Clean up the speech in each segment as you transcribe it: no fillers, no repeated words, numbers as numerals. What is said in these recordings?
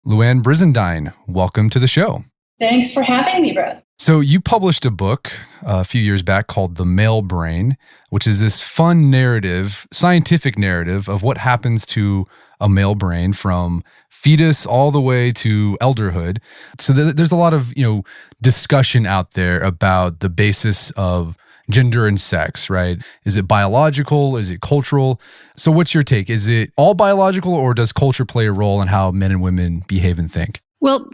Louann Brizendine, welcome to the show. Thanks for having me, Brett. So you published a book a few years back called The Male Brain, which is this fun narrative, scientific narrative of what happens to a male brain from fetus all the way to elderhood. So there's a lot of, discussion out there about the basis of gender and sex, right? Is it biological? Is it cultural? So what's your take? Is it all biological, or does culture play a role in how men and women behave and think? Well,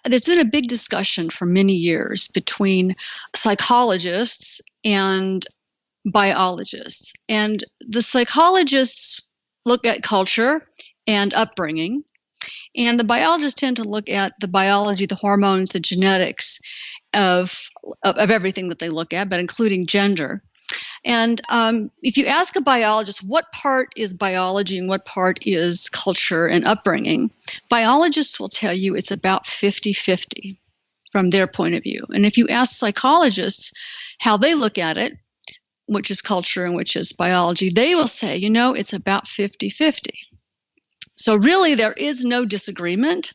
there's been a big discussion for many years between psychologists and biologists. And the psychologists look at culture and upbringing, and the biologists tend to look at the biology, the hormones, the genetics of everything that they look at, but including gender. And if you ask a biologist what part is biology and what part is culture and upbringing, biologists will tell you it's about 50-50 from their point of view. And if you ask psychologists how they look at it, which is culture and which is biology, they will say, it's about 50-50. So really, there is no disagreement.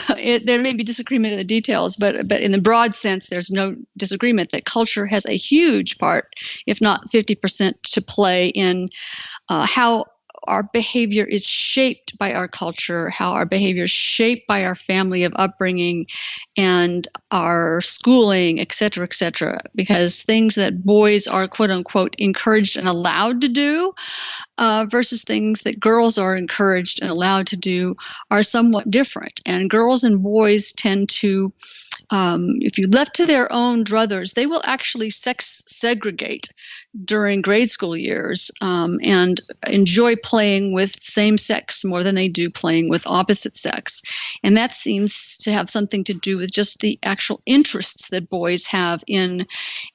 There may be disagreement in the details, but in the broad sense, there's no disagreement that culture has a huge part, if not 50%, to play in how our behavior is shaped by our culture, how our behavior is shaped by our family of upbringing and our schooling, et cetera, because things that boys are, quote unquote, encouraged and allowed to do versus things that girls are encouraged and allowed to do are somewhat different. And girls and boys tend to, if you left to their own druthers, they will actually sex segregate during grade school years and enjoy playing with same sex more than they do playing with opposite sex. And that seems to have something to do with just the actual interests that boys have in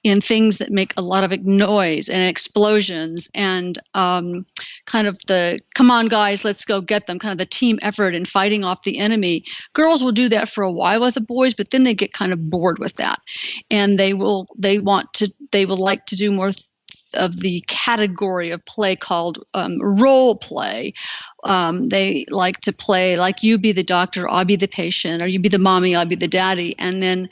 things that make a lot of noise and explosions and kind of the, come on guys, let's go get them, kind of the team effort in fighting off the enemy. Girls will do that for a while with the boys, but then they get kind of bored with that. And they will like to do more of the category of play called role play. They like to play like you be the doctor, I'll be the patient, or you be the mommy, I'll be the daddy, and then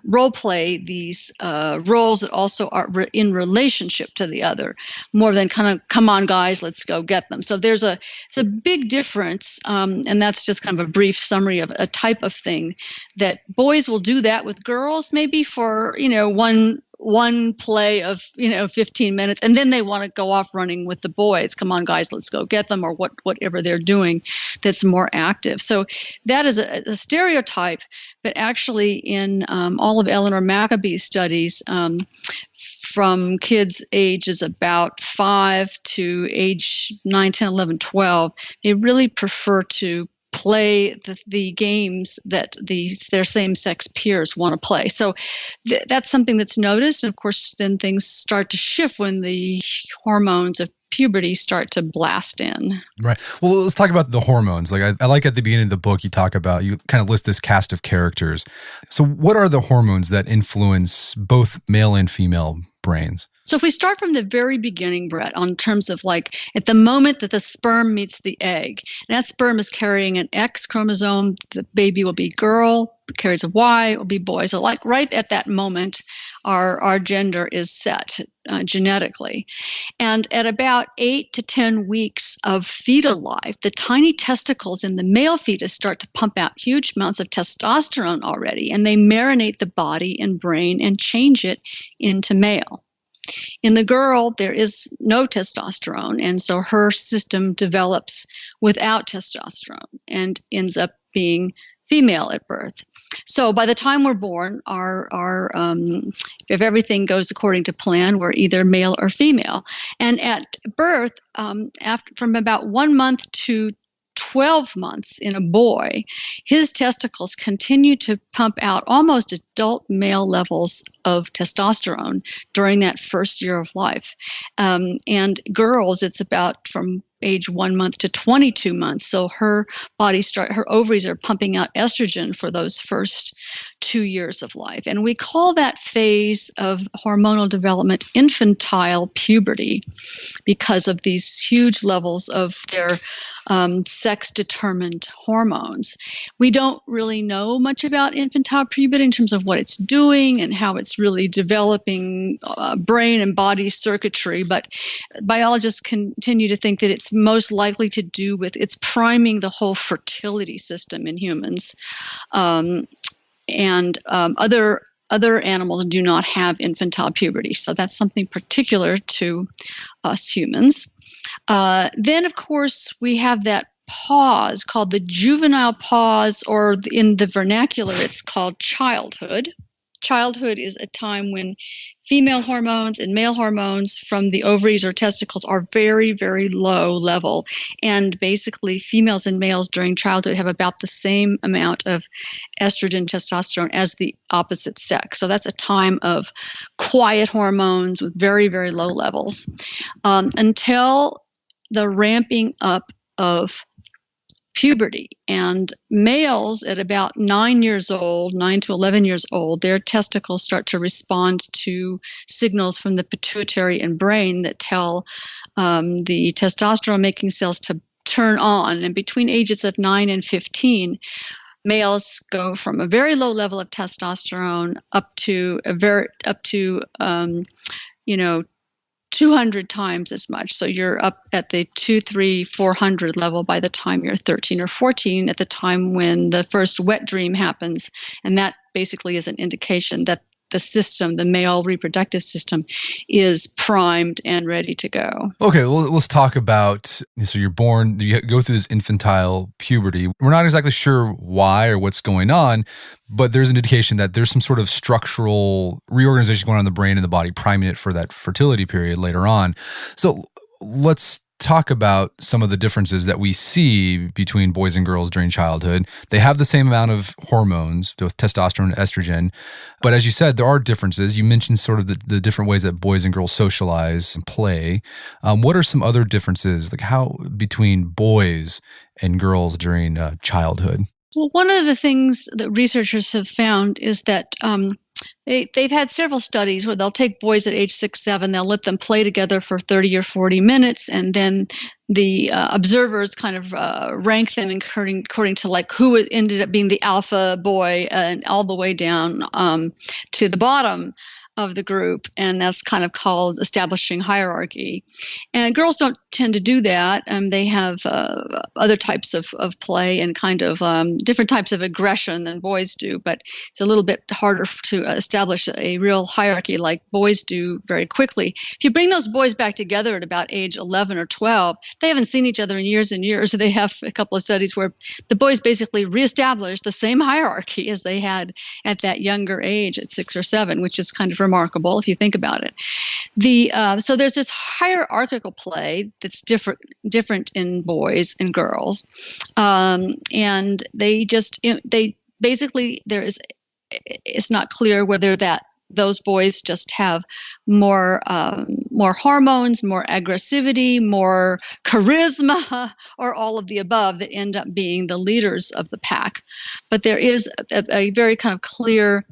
role play these roles that also are in relationship to the other, more than kind of, come on guys, let's go get them. So it's a big difference, and that's just kind of a brief summary of a type of thing that boys will do that with girls, maybe for one play of 15 minutes, and then they want to go off running with the boys. Come on, guys, let's go get them, or whatever they're doing that's more active. So that is a stereotype, but actually in all of Eleanor Maccabee's studies, from kids ages about 5 to age 9, 10, 11, 12, they really prefer to play the games that their same-sex peers want to play. So that's something that's noticed. And of course, then things start to shift when the hormones of puberty start to blast in. Right. Well, let's talk about the hormones. Like I like at the beginning of the book, you kind of list this cast of characters. So what are the hormones that influence both male and female brains? So if we start from the very beginning, Brett, on terms of like at the moment that the sperm meets the egg, and that sperm is carrying an X chromosome, the baby will be girl, carries a Y, it will be boy. So like right at that moment, our gender is set genetically. And at about 8 to 10 weeks of fetal life, the tiny testicles in the male fetus start to pump out huge amounts of testosterone already, and they marinate the body and brain and change it into male. In the girl, there is no testosterone, and so her system develops without testosterone and ends up being female at birth. So by the time we're born, if everything goes according to plan, we're either male or female. And at birth, from about 1 month to 12 months in a boy, his testicles continue to pump out almost adult male levels of testosterone during that first year of life. And girls, it's about from age 1 month to 22 months. So her ovaries are pumping out estrogen for those first 2 years of life. And we call that phase of hormonal development infantile puberty because of these huge levels of their sex-determined hormones. We don't really know much about infantile puberty in terms of what it's doing and how it's really developing brain and body circuitry, but biologists continue to think that it's most likely to do with it's priming the whole fertility system in humans. And other animals do not have infantile puberty, so that's something particular to us humans. Then, of course, we have that pause called the juvenile pause, or in the vernacular, it's called childhood. Childhood is a time when female hormones and male hormones from the ovaries or testicles are very, very low level. And basically, females and males during childhood have about the same amount of estrogen, testosterone as the opposite sex. So that's a time of quiet hormones with very, very low levels until the ramping up of puberty. And males at about 9 to 11 years old, their testicles start to respond to signals from the pituitary and brain that tell the testosterone making cells to turn on. And between ages of 9 and 15, males go from a very low level of testosterone up to 200 times as much. So you're up at the 200, 300, 400 level by the time you're 13 or 14, at the time when the first wet dream happens. And that basically is an indication that the system, the male reproductive system, is primed and ready to go. Okay, well, let's talk about, so you're born, you go through this infantile puberty. We're not exactly sure why or what's going on, but there's an indication that there's some sort of structural reorganization going on in the brain and the body, priming it for that fertility period later on. So let's talk about some of the differences that we see between boys and girls during childhood. They have the same amount of hormones, both testosterone and estrogen, but as you said, there are differences. You mentioned sort of the different ways that boys and girls socialize and play. What are some other differences, like how between boys and girls during childhood? Well, one of the things that researchers have found is that they've had several studies where they'll take boys at age 6, 7, they'll let them play together for 30 or 40 minutes, and then the observers kind of rank them according to like who ended up being the alpha boy and all the way down to the bottom of the group, and that's kind of called establishing hierarchy. And girls don't tend to do that. They have other types of play and kind of different types of aggression than boys do, but it's a little bit harder to establish a real hierarchy like boys do very quickly. If you bring those boys back together at about age 11 or 12, they haven't seen each other in years and years. So they have a couple of studies where the boys basically reestablish the same hierarchy as they had at that younger age at 6 or 7, which is kind of remarkable if you think about it. So there's this hierarchical play that's different in boys and girls, and they basically it's not clear whether those boys just have more hormones, more aggressivity, more charisma, or all of the above that end up being the leaders of the pack. But there is a very kind of clear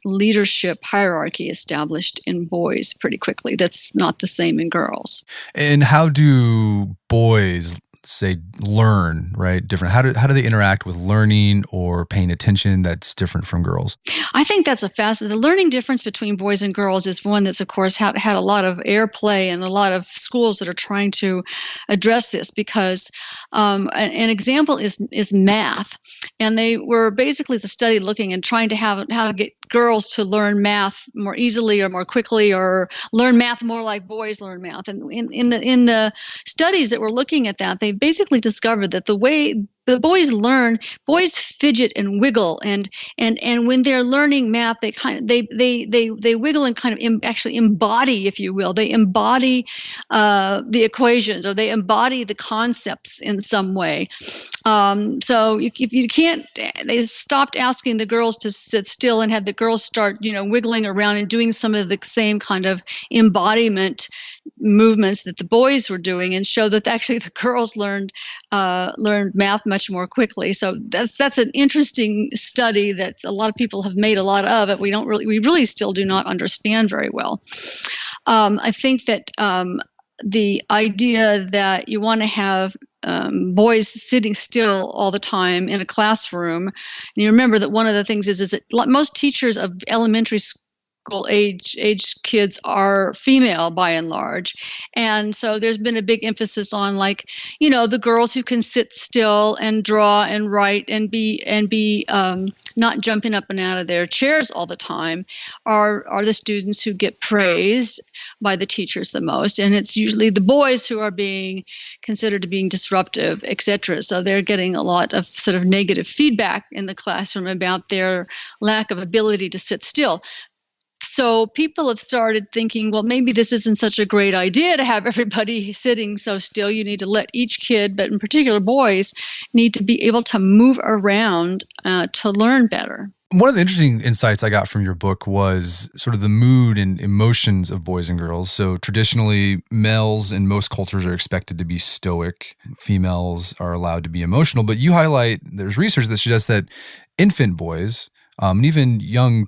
leadership hierarchy established in boys pretty quickly. That's not the same in girls. And how do boys, say, learn, right? Different. How do they interact with learning or paying attention that's different from girls? I think that's the learning difference between boys and girls is one that's, of course, had a lot of airplay and a lot of schools that are trying to address this, because an example is math. And they were basically the study looking and trying to how to get girls to learn math more easily or more quickly, or learn math more like boys learn math. And in the studies that were looking at that, they basically discovered that the way the boys learn, boys fidget and wiggle, and when they're learning math, they wiggle and kind of actually embody, if you will, they embody the equations, or they embody the concepts in some way. So if you can't, they stopped asking the girls to sit still and had the girls start, wiggling around and doing some of the same kind of embodiment movements that the boys were doing, and show that actually the girls learned math much more quickly. So that's an interesting study that a lot of people have made a lot of it. We really still do not understand very well. I think that the idea that you want to have boys sitting still all the time in a classroom, and you remember that one of the things is that most teachers of elementary school age kids are female by and large, and so there's been a big emphasis on the girls who can sit still and draw and write and be not jumping up and out of their chairs all the time are the students who get praised by the teachers the most, and it's usually the boys who are being considered to being disruptive, etc. So they're getting a lot of sort of negative feedback in the classroom about their lack of ability to sit still. So people have started thinking, well, maybe this isn't such a great idea to have everybody sitting so still. You need to let each kid, but in particular boys, need to be able to move around to learn better. One of the interesting insights I got from your book was sort of the mood and emotions of boys and girls. So traditionally, males in most cultures are expected to be stoic. Females are allowed to be emotional. But you highlight, there's research that suggests that infant boys, and even young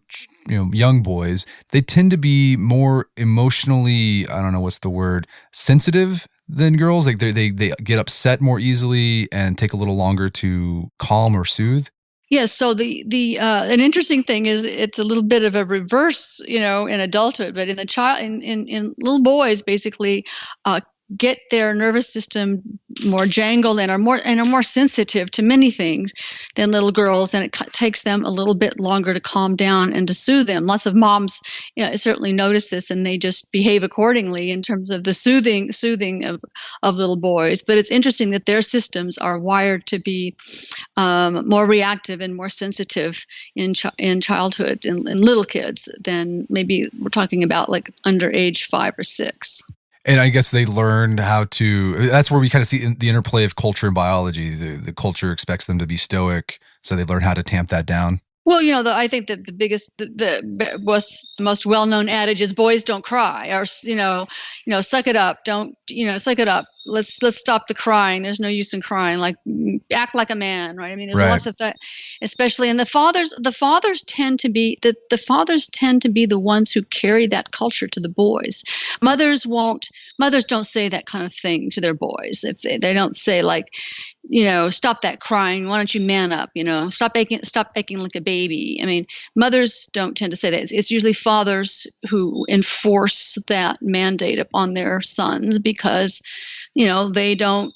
boys, they tend to be more emotionally, I don't know what's the word, sensitive than girls. Like they get upset more easily and take a little longer to calm or soothe. Yes. So an interesting thing is it's a little bit of a reverse, in adulthood, but in the child, in little boys, basically, get their nervous system more jangled and are more sensitive to many things than little girls, and it takes them a little bit longer to calm down and to soothe them. Lots of moms certainly notice this, and they just behave accordingly in terms of the soothing of little boys. But it's interesting that their systems are wired to be more reactive and more sensitive in childhood in little kids than maybe we're talking about like under age 5 or 6. And I guess they learned how to, that's where we kind of see the interplay of culture and biology. The culture expects them to be stoic, so they learn how to tamp that down. Well, I think that the most well-known adage is boys don't cry, or suck it up, don't suck it up. Let's stop the crying. There's no use in crying. Like, act like a man, right? I mean, there's lots of that, especially. And the fathers tend to be the ones who carry that culture to the boys. Mothers don't say that kind of thing to their boys. If they don't say like, stop that crying. Why don't you man up? Stop acting like a baby. I mean, mothers don't tend to say that. It's usually fathers who enforce that mandate upon their sons because, they don't.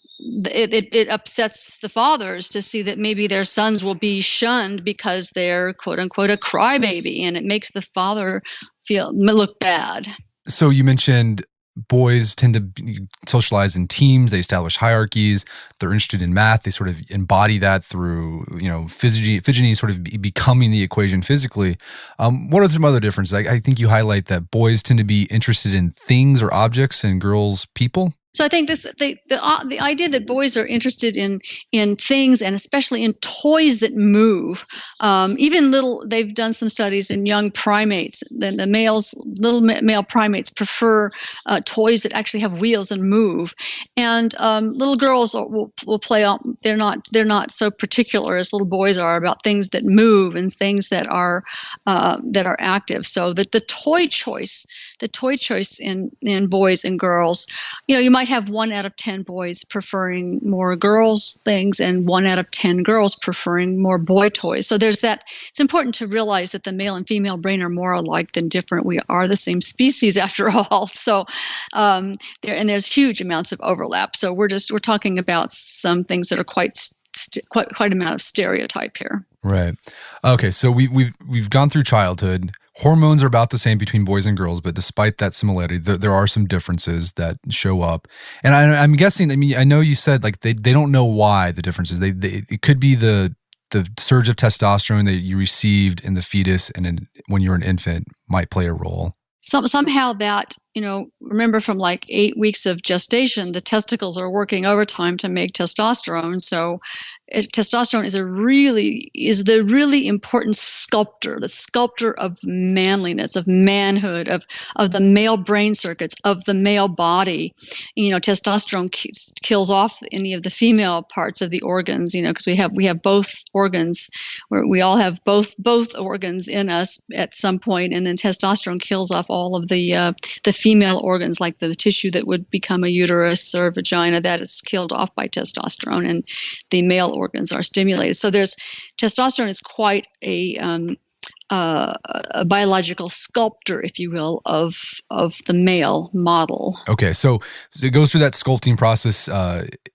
It upsets the fathers to see that maybe their sons will be shunned because they're quote unquote a crybaby, and it makes the father look bad. So you mentioned boys tend to socialize in teams. They establish hierarchies. They're interested in math. They sort of embody that through, fidgeting, sort of becoming the equation physically. What are some other differences? I think you highlight that boys tend to be interested in things or objects and girls people. So I think the idea that boys are interested in things, and especially in toys that move, they've done some studies in young primates. The little male primates prefer toys that actually have wheels and move, and little girls will play on. They're not so particular as little boys are about things that move and things that are active. So that the toy choice in boys and girls, you might have 1 out of 10 boys preferring more girls things and 1 out of 10 girls preferring more boy toys. So there's that. It's important to realize that the male and female brain are more alike than different. We are the same species after all. So there's huge amounts of overlap. So we're talking about some things that are quite amount of stereotype here. Right. Okay. So we've gone through childhood. Hormones are about the same between boys and girls, but despite that similarity, there are some differences that show up. And I'm guessing, I know you said like they don't know why the differences. It could be the surge of testosterone that you received in the fetus and when you were an infant might play a role. Somehow that, remember from like 8 weeks of gestation, the testicles are working overtime to make testosterone. So testosterone is the really important sculptor, the sculptor of manliness, of manhood, of the male brain circuits, of the male body. Testosterone kills off any of the female parts of the organs, because we have both organs, where we all have both organs in us at some point, and then testosterone kills off all of the female organs, like the tissue that would become a uterus or a vagina. That is killed off by testosterone, and the male organs are stimulated. So testosterone is quite a biological sculptor, if you will, of the male model. Okay, so it goes through that sculpting process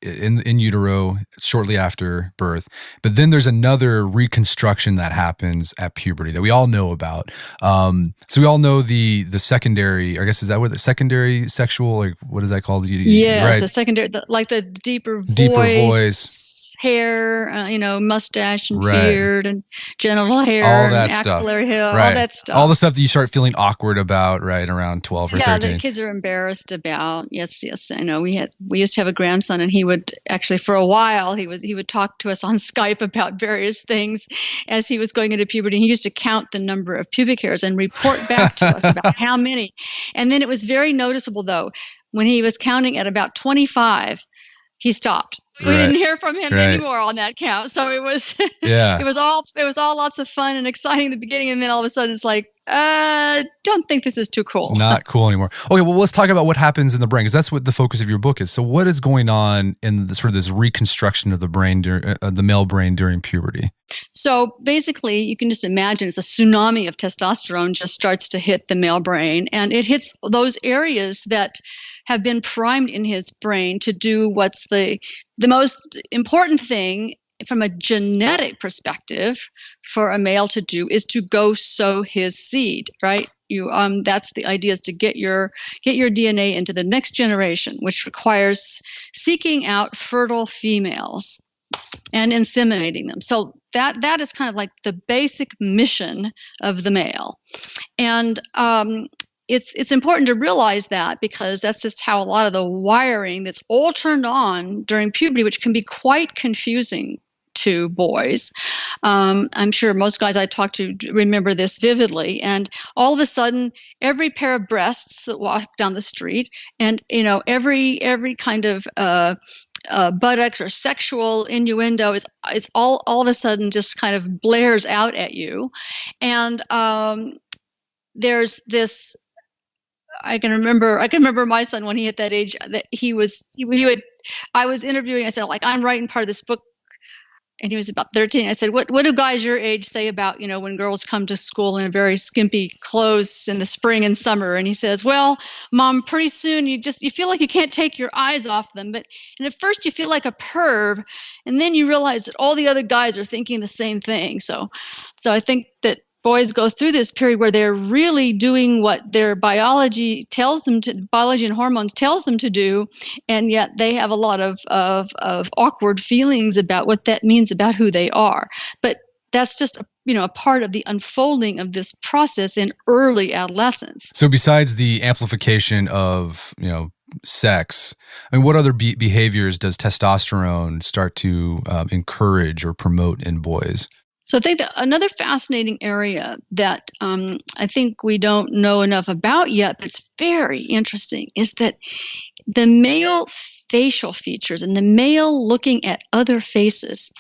in utero shortly after birth, but then there's another reconstruction that happens at puberty that we all know about. So we all know the secondary, I guess, is that what the secondary sexual, like, what is that called? Yes, right? The secondary, like the deeper voice. Hair, mustache and beard and genital hair, all that and stuff, axillary hair, right. all that stuff. All the stuff that you start feeling awkward about, right, around 12 or 13. Yeah, the kids are embarrassed about. Yes, I know. We used to have a grandson, and he would actually, for a while, he would talk to us on Skype about various things as he was going into puberty. He used to count the number of pubic hairs and report back to us about how many. And then it was very noticeable, though, when he was counting at about 25, he stopped. We didn't hear from him anymore on that count. So it was it was all lots of fun and exciting in the beginning, and then all of a sudden it's like, don't think this is too cool. Not cool anymore. Okay, well, let's talk about what happens in the brain, because that's what the focus of your book is. So what is going on in this reconstruction of the brain, the male brain during puberty? So basically, you can just imagine it's a tsunami of testosterone just starts to hit the male brain, and it hits those areas that have been primed in his brain to do what's the most important thing from a genetic perspective for a male to do, is to go sow his seed, right? That's the idea, is to get your DNA into the next generation, which requires seeking out fertile females and inseminating them. So that is kind of like the basic mission of the male. And it's important to realize that, because that's just how a lot of the wiring that's all turned on during puberty, which can be quite confusing to boys. I'm sure most guys I talk to remember this vividly. And all of a sudden, every pair of breasts that walk down the street, and every kind of buttocks or sexual innuendo is all of a sudden just kind of blares out at you. And there's this. I can remember my son when he hit that age, that I was interviewing. I said, like, I'm writing part of this book, and he was about 13. I said, what do guys your age say about, when girls come to school in very skimpy clothes in the spring and summer? And he says, well, Mom, pretty soon you feel like you can't take your eyes off them. And at first you feel like a perv, and then you realize that all the other guys are thinking the same thing. So I think that boys go through this period where they're really doing what their biology and hormones tells them to do, and yet they have a lot of awkward feelings about what that means about who they are. But that's just a part of the unfolding of this process in early adolescence. So besides the amplification of sex, I mean, what other behaviors does testosterone start to encourage or promote in boys? So I think that another fascinating area that I think we don't know enough about yet, but it's very interesting, is that the male facial features and the male looking at other faces,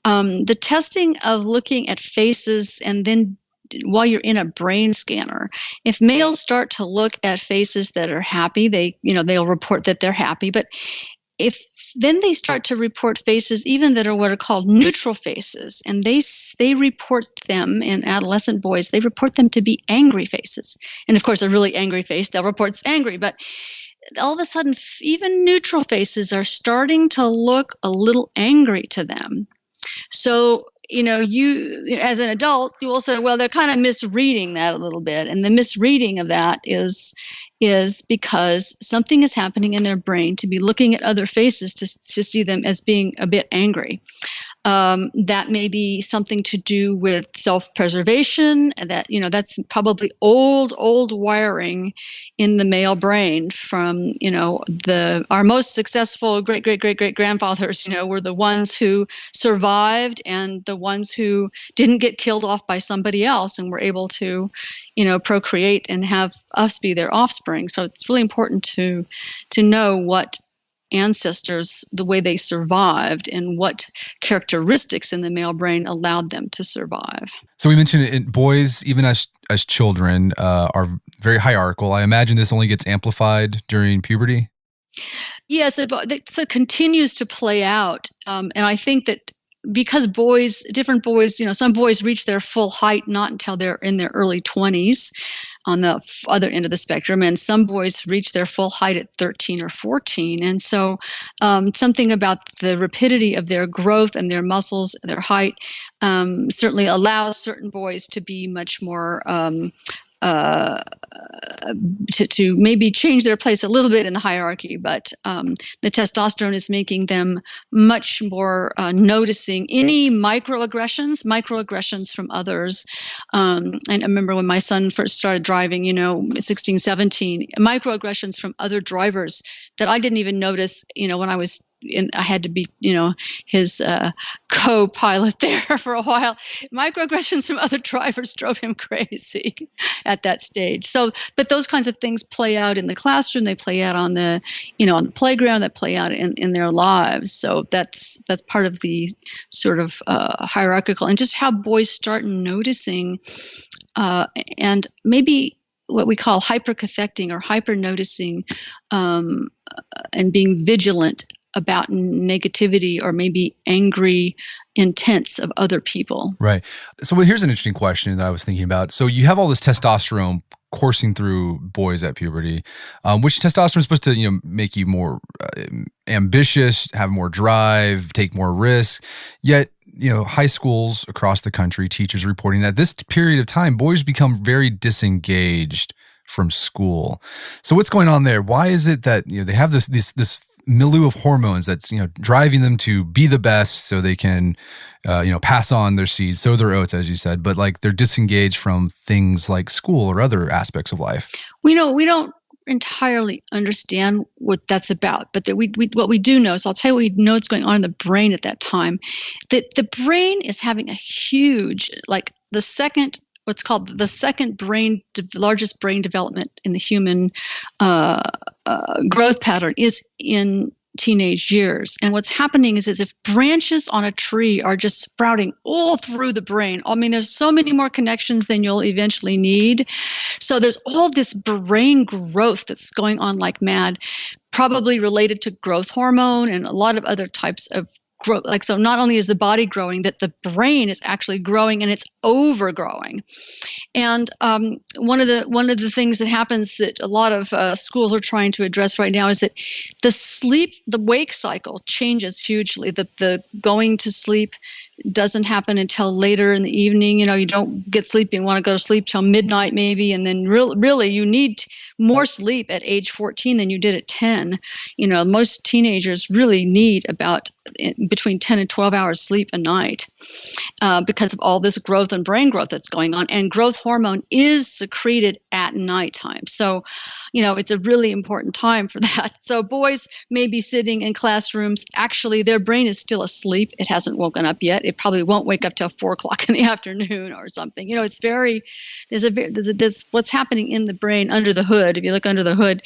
the testing of looking at faces, and then while you're in a brain scanner, if males start to look at faces that are happy, they'll report that they're happy. But if then they start to report faces even that are what are called neutral faces, and they report them in adolescent boys, they report them to be angry faces. And of course, a really angry face, they'll report it's angry. But all of a sudden, even neutral faces are starting to look a little angry to them. So, you as an adult, you will say, well, they're kind of misreading that a little bit. And the misreading of that is because something is happening in their brain to be looking at other faces to see them as being a bit angry. That may be something to do with self-preservation, and that's probably old wiring in the male brain from, our most successful great grandfathers, were the ones who survived and the ones who didn't get killed off by somebody else and were able to, procreate and have us be their offspring. So it's really important to know what ancestors, the way they survived and what characteristics in the male brain allowed them to survive. So we mentioned boys, even as children, are very hierarchical. I imagine this only gets amplified during puberty. Yes, so it continues to play out. And I think that because different boys, some boys reach their full height not until they're in their early 20s on the other end of the spectrum, and some boys reach their full height at 13 or 14. And so something about the rapidity of their growth and their muscles, their height, certainly allows certain boys to be much more to maybe change their place a little bit in the hierarchy, but the testosterone is making them much more noticing any microaggressions from others. And I remember when my son first started driving, 16, 17, microaggressions from other drivers that I didn't even notice, when I was I had to be, his co-pilot there for a while. Microaggressions from other drivers drove him crazy at that stage. So, but those kinds of things play out in the classroom. They play out on the, on the playground. That play out in their lives. So that's part of the sort of hierarchical, and just how boys start noticing, and maybe what we call hypercathecting or hyper noticing, and being vigilant about negativity or maybe angry intents of other people. Right. So here's an interesting question that I was thinking about. So you have all this testosterone coursing through boys at puberty, which testosterone is supposed to, make you more ambitious, have more drive, take more risks. Yet, high schools across the country, teachers reporting that this period of time, boys become very disengaged from school. So what's going on there? Why is it that, they have this milieu of hormones that's, driving them to be the best so they can, pass on their seeds, sow their oats, as you said, but like they're disengaged from things like school or other aspects of life? We don't entirely understand what that's about, but what we do know, so I'll tell you what we know is going on in the brain at that time, that the brain is having a huge, what's called the second largest brain development in the human growth pattern is in teenage years. And what's happening is if branches on a tree are just sprouting all through the brain. I mean, there's so many more connections than you'll eventually need. So there's all this brain growth that's going on like mad, probably related to growth hormone and a lot of other types of growth. So not only is the body growing, that the brain is actually growing and it's overgrowing. And one of the things that happens that a lot of schools are trying to address right now is that the wake cycle changes hugely. The going to sleep doesn't happen until later in the evening. You don't get sleepy and want to go to sleep till midnight maybe, and then really you need more sleep at age 14 than you did at 10. Most teenagers really need about between 10 and 12 hours sleep a night because of all this growth and brain growth that's going on. And growth hormone is secreted at nighttime. So, it's a really important time for that. So boys may be sitting in classrooms. Actually, their brain is still asleep. It hasn't woken up yet. It probably won't wake up till 4 o'clock in the afternoon or something. It's there's what's happening in the brain under the hood. If you look under the hood,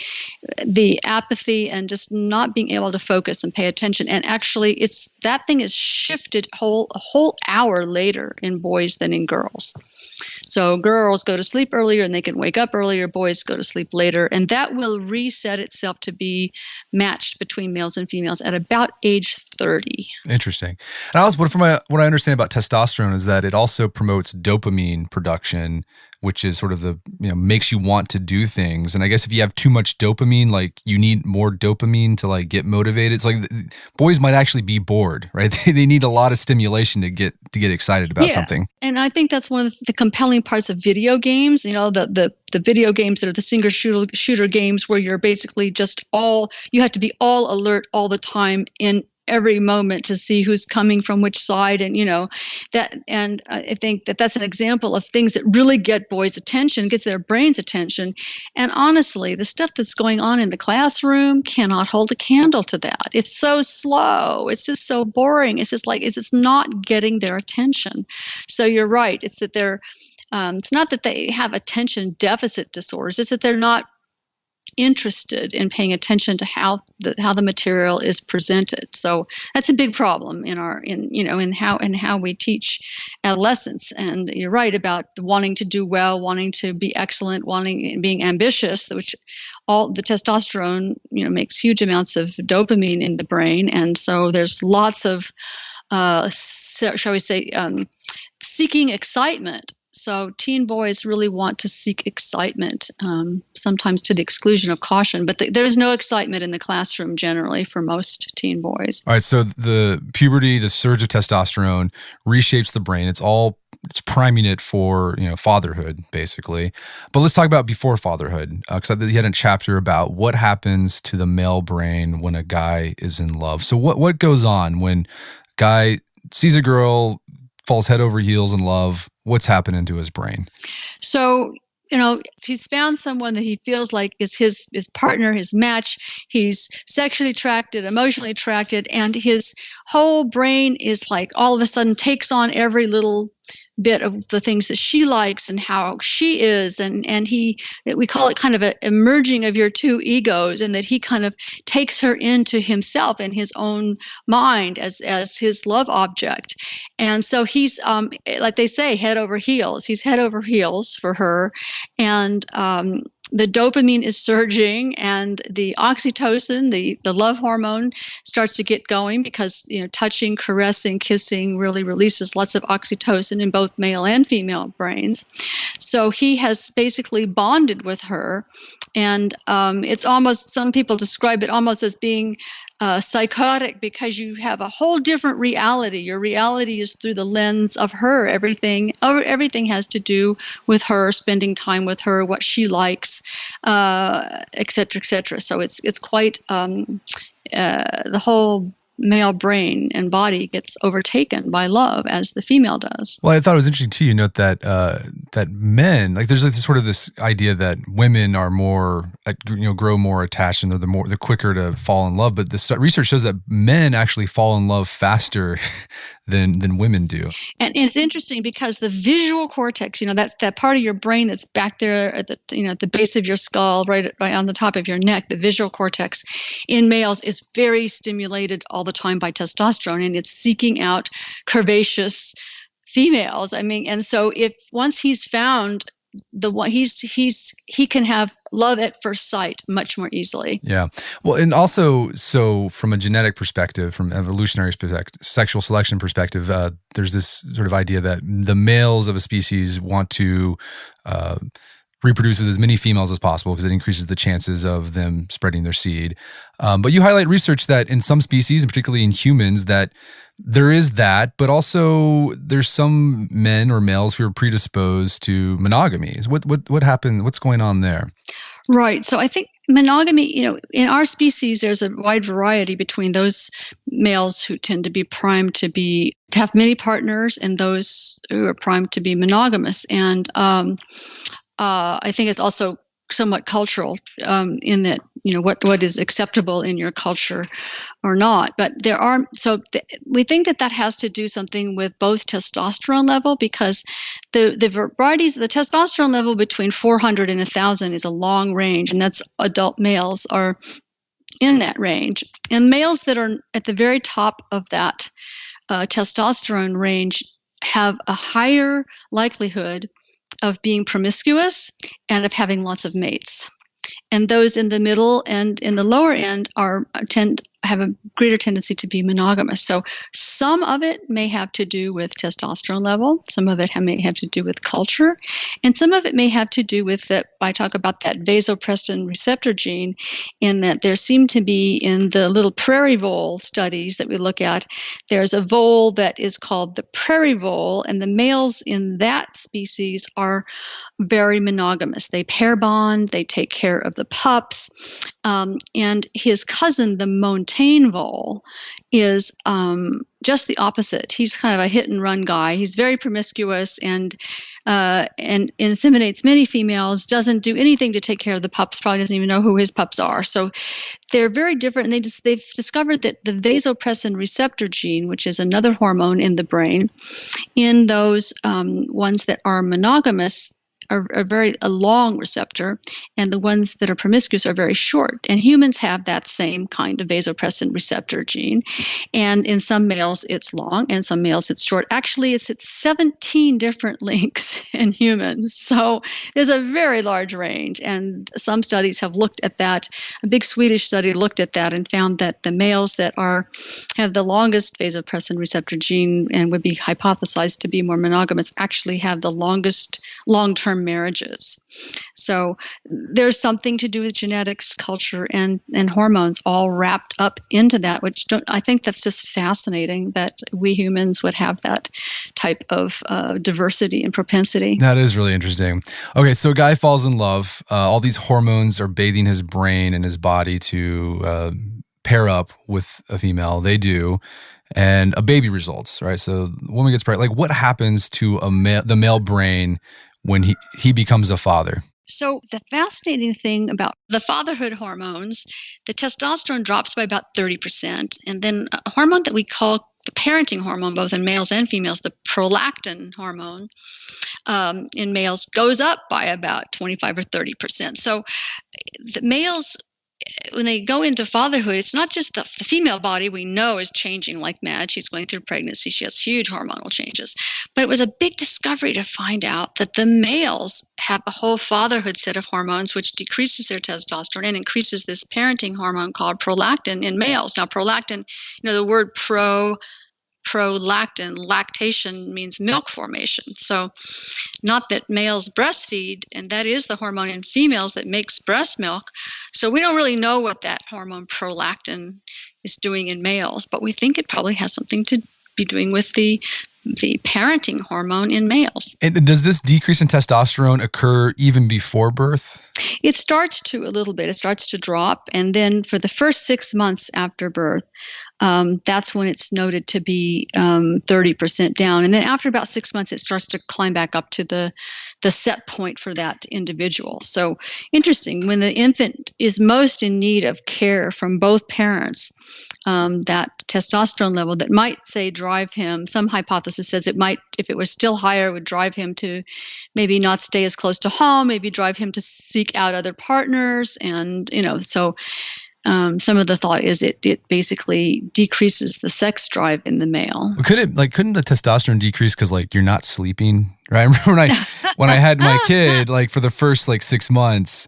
the apathy and just not being able to focus and pay attention. And actually, that thing is shifted a whole hour later in boys than in girls. So girls go to sleep earlier and they can wake up earlier. Boys go to sleep later, and that will reset itself to be matched between males and females at about age 30. Interesting. And what I understand about testosterone is that it also promotes dopamine production, which is sort of makes you want to do things. And I guess if you have too much dopamine, like you need more dopamine to like get motivated. It's like boys might actually be bored, right? They need a lot of stimulation to get excited about something. And I think that's one of the compelling parts of video games. The video games that are the single shooter games where you're basically you have to be all alert all the time in every moment to see who's coming from which side, and I think that that's an example of things that really get boys' attention, gets their brains' attention. And honestly, the stuff that's going on in the classroom cannot hold a candle to that. It's so slow. It's just so boring. It's just not getting their attention. So you're right. It's that it's not that they have attention deficit disorders. It's that they're not interested in paying attention to how the material is presented. So that's a big problem in how we teach adolescents. And you're right about wanting to do well, wanting to be excellent, being ambitious, which all the testosterone makes huge amounts of dopamine in the brain, and so there's lots of shall we say seeking excitement. So teen boys really want to seek excitement, sometimes to the exclusion of caution. But there's no excitement in the classroom generally for most teen boys. All right. So the puberty, the surge of testosterone reshapes the brain. It's priming it for fatherhood, basically. But let's talk about before fatherhood, because you had a chapter about what happens to the male brain when a guy is in love. So what goes on when a guy sees a girl, falls head over heels in love? What's happening to his brain? So, if he's found someone that he feels like is his partner, his match, he's sexually attracted, emotionally attracted, and his whole brain is like all of a sudden takes on every little bit of the things that she likes and how she is, and we call it kind of a merging of your two egos, and that he kind of takes her into himself and his own mind as his love object. And so he's like they say, head over heels. He's head over heels for her, and the dopamine is surging, and the oxytocin, the love hormone, starts to get going because touching, caressing, kissing really releases lots of oxytocin in both male and female brains. So he has basically bonded with her, and it's almost, some people describe it almost as being psychotic, because you have a whole different reality. Your reality is through the lens of her. Everything has to do with her, spending time with her, what she likes, et cetera, et cetera. So it's quite the whole male brain and body gets overtaken by love, as the female does. Well, I thought it was interesting too. You note that that men, like, there's like this idea that women are more, grow more attached, and they're quicker to fall in love. But the research shows that men actually fall in love faster than women do. And it's interesting because the visual cortex, that part of your brain that's back there at the base of your skull, right on the top of your neck, the visual cortex in males is very stimulated all the time by testosterone, and it's seeking out curvaceous females. And so if once he's found the one, he can have love at first sight much more easily. Yeah. Well, and also, so from a genetic perspective, from evolutionary perspective, sexual selection perspective, there's this sort of idea that the males of a species want to reproduce with as many females as possible because it increases the chances of them spreading their seed. But you highlight research that in some species, and particularly in humans, that there is that, but also there's some men or males who are predisposed to monogamy. What happened? What's going on there? Right. So I think monogamy, in our species, there's a wide variety between those males who tend to be primed to have many partners and those who are primed to be monogamous. And I think it's also somewhat cultural in that, what is acceptable in your culture or not. But we think that has to do something with both testosterone level, because the varieties, the testosterone level between 400 and 1,000 is a long range, and that's adult males are in that range. And males that are at the very top of that testosterone range have a higher likelihood of being promiscuous and of having lots of mates. And those in the middle and in the lower end have a greater tendency to be monogamous. So some of it may have to do with testosterone level. Some of it may have to do with culture. And some of it may have to do with I talk about that vasopressin receptor gene, in that there seem to be, in the little prairie vole studies that we look at, there's a vole that is called the prairie vole, and the males in that species are very monogamous. They pair bond, they take care of the pups. And his cousin, the Montane pain vole is just the opposite. He's kind of a hit and run guy. He's very promiscuous and inseminates many females, doesn't do anything to take care of the pups, probably doesn't even know who his pups are. So they're very different. And they've discovered that the vasopressin receptor gene, which is another hormone in the brain, in those ones that are monogamous, are a long receptor, and the ones that are promiscuous are very short. And humans have that same kind of vasopressin receptor gene. And in some males, it's long, and some males, it's short. Actually, it's at 17 different links in humans. So there's a very large range. And some studies have looked at that. A big Swedish study looked at that and found that the males that have the longest vasopressin receptor gene and would be hypothesized to be more monogamous actually have the longest long-term marriages. So there's something to do with genetics, culture, and hormones all wrapped up into that, I think that's just fascinating that we humans would have that type of diversity and propensity. That is really interesting. Okay, so a guy falls in love. All these hormones are bathing his brain and his body to pair up with a female. They do. And a baby results, right? So the woman gets pregnant. Like, what happens to the male brain when he becomes a father? So the fascinating thing about the fatherhood hormones, the testosterone drops by about 30%. And then a hormone that we call the parenting hormone, both in males and females, the prolactin hormone in males goes up by about 25 or 30%. So the males, when they go into fatherhood, it's not just the female body we know is changing like mad. She's going through pregnancy. She has huge hormonal changes. But it was a big discovery to find out that the males have a whole fatherhood set of hormones, which decreases their testosterone and increases this parenting hormone called prolactin in males. Now, prolactin, the word prolactin, lactation means milk formation. So not that males breastfeed, and that is the hormone in females that makes breast milk. So we don't really know what that hormone prolactin is doing in males, but we think it probably has something to be doing with the parenting hormone in males. And does this decrease in testosterone occur even before birth? It starts to a little bit. It starts to drop. And then for the first 6 months after birth, that's when it's noted to be 30% down. And then after about 6 months, it starts to climb back up to the set point for that individual. So interesting, when the infant is most in need of care from both parents, that testosterone level that might, say, drive him, some hypothesis says it might, if it was still higher, would drive him to maybe not stay as close to home, maybe drive him to seek out other partners. And, so some of the thought is it basically decreases the sex drive in the male. Couldn't the testosterone decrease because you're not sleeping? Right? I remember when I had my kid, for the first 6 months,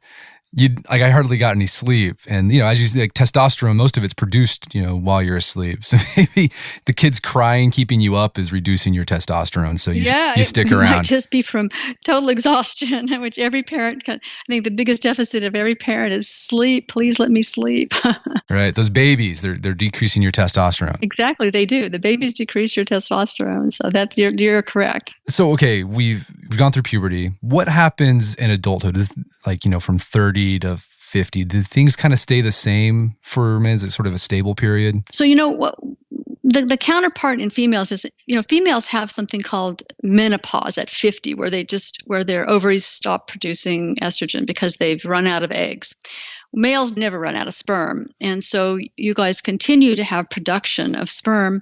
I hardly got any sleep. And, as you see, testosterone, most of it's produced, while you're asleep. So maybe the kid's crying, keeping you up is reducing your testosterone. So you stick around. It might just be from total exhaustion, which every parent I think the biggest deficit of every parent is sleep. Please let me sleep. Right. Those babies, they're decreasing your testosterone. Exactly. They do. The babies decrease your testosterone. So you're correct. So, okay, we've gone through puberty. What happens in adulthood? Is from 30 to 50, do things kind of stay the same for men? Is it sort of a stable period? So, what the counterpart in females is, females have something called menopause at 50, where their ovaries stop producing estrogen because they've run out of eggs. Males never run out of sperm. And so you guys continue to have production of sperm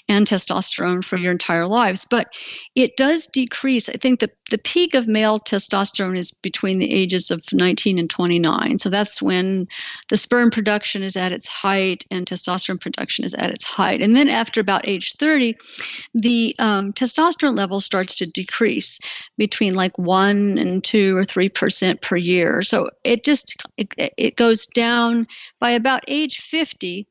and testosterone for your entire lives. But it does decrease. I think the peak of male testosterone is between the ages of 19 and 29. So that's when the sperm production is at its height and testosterone production is at its height. And then after about age 30, the testosterone level starts to decrease between 1 and 2 or 3% per year. So it goes down by about age 50.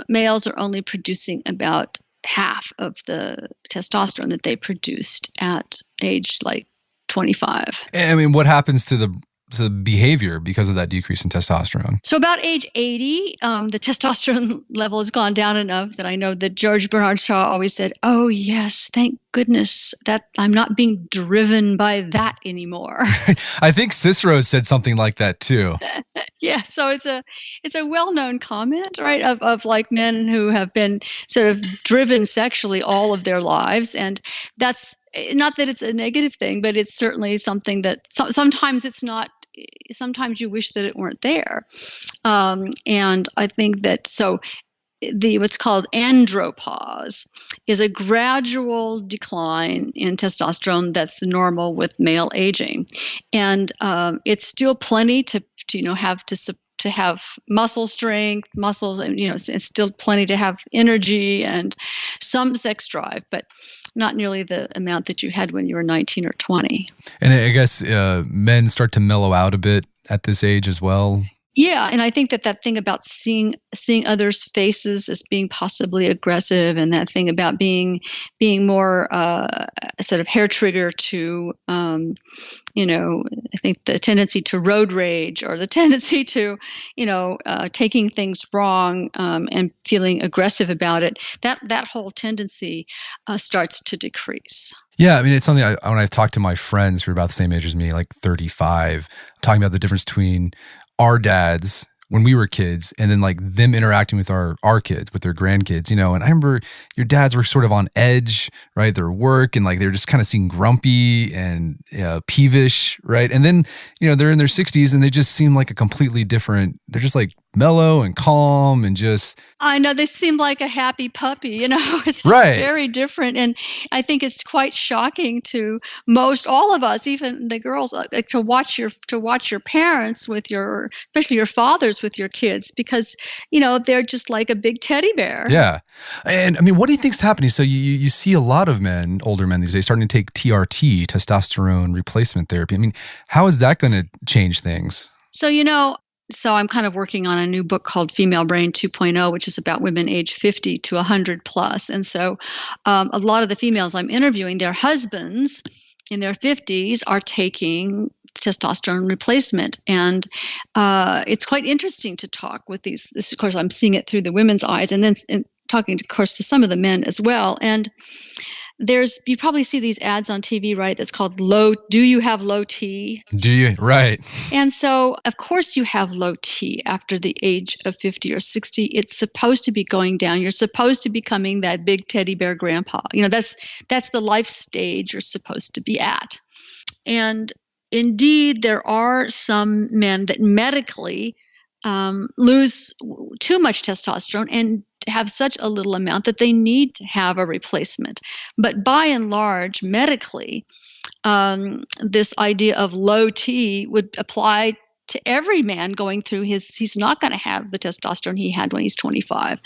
Males are only producing about half of the testosterone that they produced at age 25. I mean, what happens to the behavior because of that decrease in testosterone? So about age 80, the testosterone level has gone down enough that I know that George Bernard Shaw always said, "Oh yes, thank goodness that I'm not being driven by that anymore." I think Cicero said something like that too. Yeah, so it's a well-known comment, right? Of like men who have been sort of driven sexually all of their lives, and that's not that it's a negative thing, but it's certainly something that sometimes it's not. Sometimes you wish that it weren't there, and I think that so the what's called andropause is a gradual decline in testosterone that's normal with male aging, and it's still plenty to have to have muscle strength, muscles, and it's still plenty to have energy and some sex drive, but not nearly the amount that you had when you were 19 or 20. And I guess men start to mellow out a bit at this age as well. Yeah, and I think that thing about seeing others' faces as being possibly aggressive, and that thing about being more a sort of hair trigger to, I think the tendency to road rage, or the tendency to, taking things wrong and feeling aggressive about it. That whole tendency starts to decrease. Yeah, I mean, it's something when I've talked to my friends who are about the same age as me, like 35, talking about the difference between our dads when we were kids and then like them interacting with our kids, with their grandkids, and I remember your dads were sort of on edge, right? Their work, and like they were just kind of seem grumpy and peevish, right? And then, they're in their 60s and they just seem like a completely different, they're just like mellow and calm and just. I know, they seem like a happy puppy, it's just right. Very different. And I think it's quite shocking to all of us, even the girls, to watch your parents especially your fathers with your kids, because, they're just like a big teddy bear. Yeah. And I mean, what do you think's happening? So you see a lot of men, older men these days, starting to take TRT, testosterone replacement therapy. I mean, how is that going to change things? So I'm kind of working on a new book called Female Brain 2.0, which is about women age 50 to 100 plus. And so a lot of the females I'm interviewing, their husbands in their 50s are taking testosterone replacement. And it's quite interesting to talk with these. Of course, I'm seeing it through the women's eyes, and then talking, of course, to some of the men as well. And you probably see these ads on TV, right? That's called do you have low T? Do you? Right. And so, of course, you have low T after the age of 50 or 60. It's supposed to be going down. You're supposed to be becoming that big teddy bear grandpa. That's the life stage you're supposed to be at. And indeed, there are some men that medically lose too much testosterone and have such a little amount that they need to have a replacement. But by and large, medically, this idea of low T would apply to every man going through he's not going to have the testosterone he had when he's 25.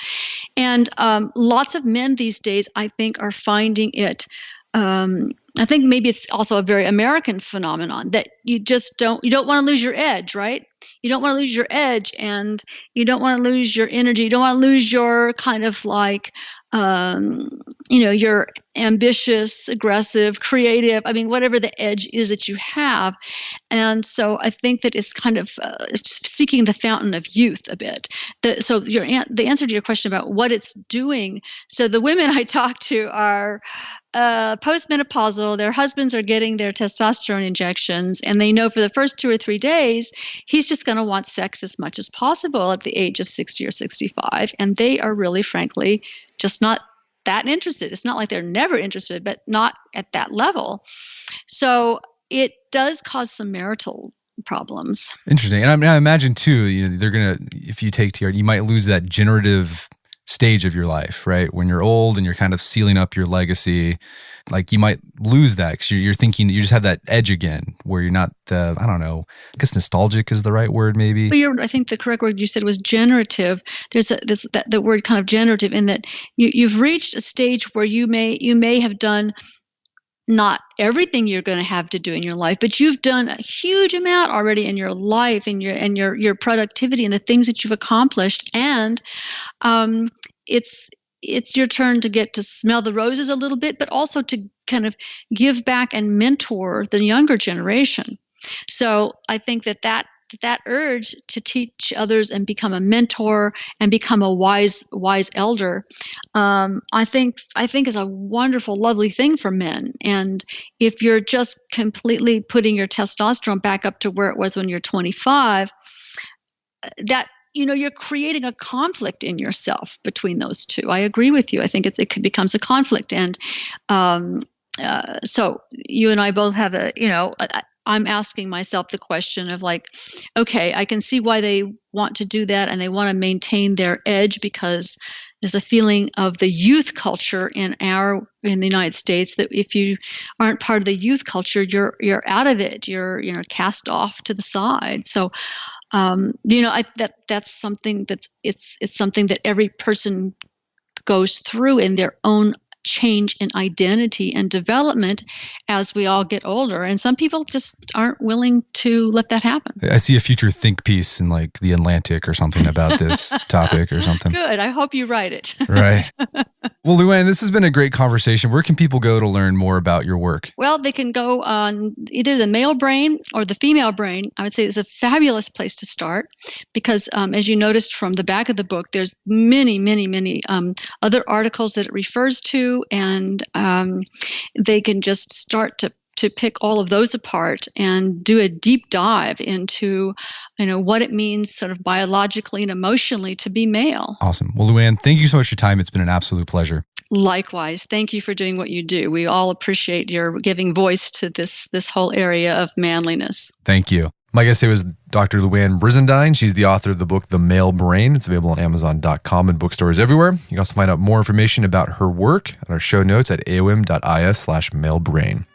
And lots of men these days, I think, are finding it. I think maybe it's also a very American phenomenon that you don't want to lose your edge, right? You don't want to lose your edge, and you don't want to lose your energy. You don't want to lose your kind of like, your ambitious, aggressive, creative. I mean, whatever the edge is that you have. And so I think that it's kind of seeking the fountain of youth a bit. So the answer to your question about what it's doing. So the women I talk to are postmenopausal. Their husbands are getting their testosterone injections, and they know for the first 2 or 3 days, he's just going to want sex as much as possible at the age of 60 or 65. And they are really, frankly, just not that interested. It's not like they're never interested, but not at that level. So it does cause some marital problems. Interesting. And I imagine too, they're going to, if you take TRT, you might lose that generative stage of your life, right? When you're old and you're kind of sealing up your legacy, like you might lose that because you're thinking you just have that edge again where you're not, I don't know, I guess nostalgic is the right word maybe. I think the correct word you said was generative. There's the word kind of generative in that you've reached a stage where you may have done not everything you're going to have to do in your life, but you've done a huge amount already in your life and your productivity and the things that you've accomplished. And it's your turn to get to smell the roses a little bit, but also to kind of give back and mentor the younger generation. So I think that urge to teach others and become a mentor and become a wise elder, I think is a wonderful, lovely thing for men. And if you're just completely putting your testosterone back up to where it was when you're 25, that you're creating a conflict in yourself between those two. I agree with you. I think it becomes a conflict, and so you and I both have I'm asking myself the question of like, okay, I can see why they want to do that, and they want to maintain their edge because there's a feeling of the youth culture in the United States that if you aren't part of the youth culture, you're out of it. You're cast off to the side. So that's something it's something that every person goes through in their own change in identity and development as we all get older. And some people just aren't willing to let that happen. I see a future think piece in like The Atlantic or something about this topic or something. Good. I hope you write it. Right. Well, Louann, this has been a great conversation. Where can people go to learn more about your work? Well, they can go on either the male brain or the female brain. I would say it's a fabulous place to start because, as you noticed from the back of the book, there's many, many, many other articles that it refers to, and they can just start to pick all of those apart and do a deep dive into what it means sort of biologically and emotionally to be male. Awesome. Well, Louann, thank you so much for your time. It's been an absolute pleasure. Likewise. Thank you for doing what you do. We all appreciate your giving voice to this whole area of manliness. Thank you. My guest today was Dr. Louann Brizendine. She's the author of the book, The Male Brain. It's available on Amazon.com and bookstores everywhere. You can also find out more information about her work at our show notes at aom.is/malebrain.